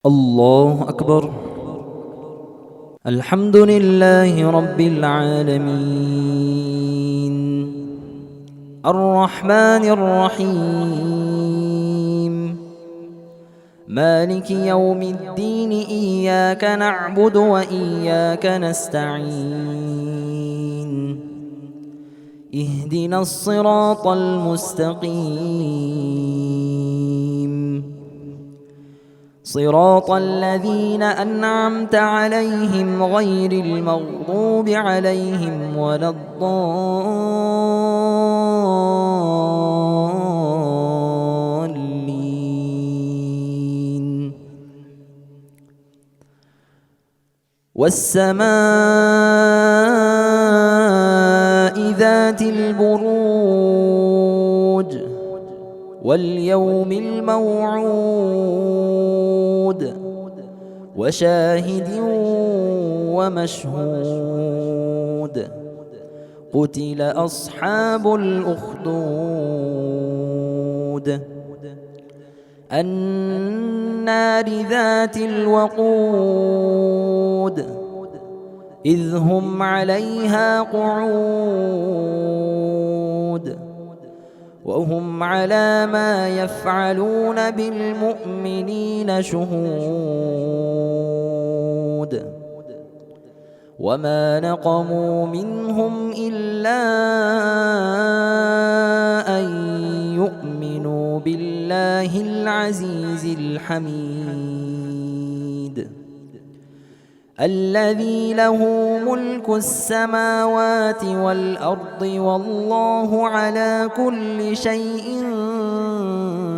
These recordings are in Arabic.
الله أكبر. الحمد لله رب العالمين الرحمن الرحيم مالك يوم الدين إياك نعبد وإياك نستعين اهدنا الصراط المستقيم صراط الذين أنعمت عليهم غير المغضوب عليهم ولا الضالين. والسماء ذات البروج واليوم الموعود وشاهد ومشهود قتل أصحاب الأخدود النار ذات الوقود إذ هم عليها قعود وهم على ما يفعلون بالمؤمنين شهود وما نقموا منهم إلا أن يؤمنوا بالله العزيز الحميد الذي له ملك السماوات والأرض والله على كل شيء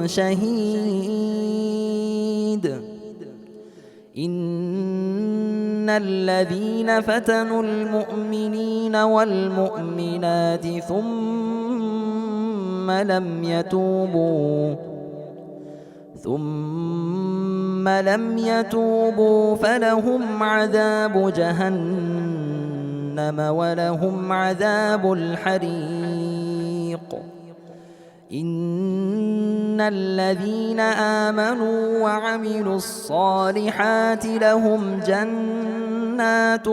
شهيد. إن الذين فتنوا المؤمنين والمؤمنات ثم لم يتوبوا فلهم عذاب جهنم ولهم عذاب الحريق. إن الذين آمنوا وعملوا الصالحات لهم جنات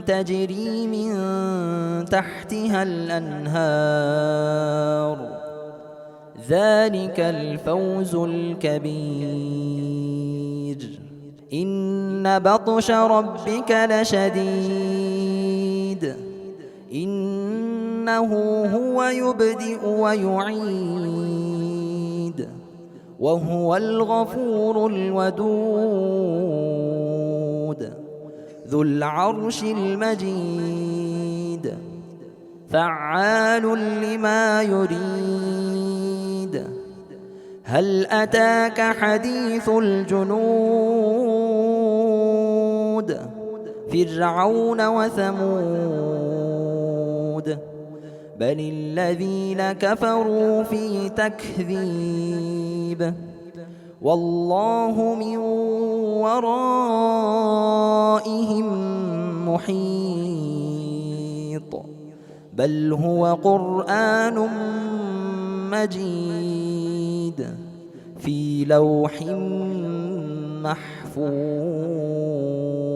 تجري من تحتها الأنهار ذلك الفوز الكبير. إن بطش ربك لشديد إنه هو يبدئ ويعيد وهو الغفور الودود ذو العرش المجيد فعال لما يريد. هل أتاك حديث الجنود فرعون وثمود بل الذين كفروا في تكذيب والله من ورائهم محيط بل هو قرآن مجيد في لوح محفوظ.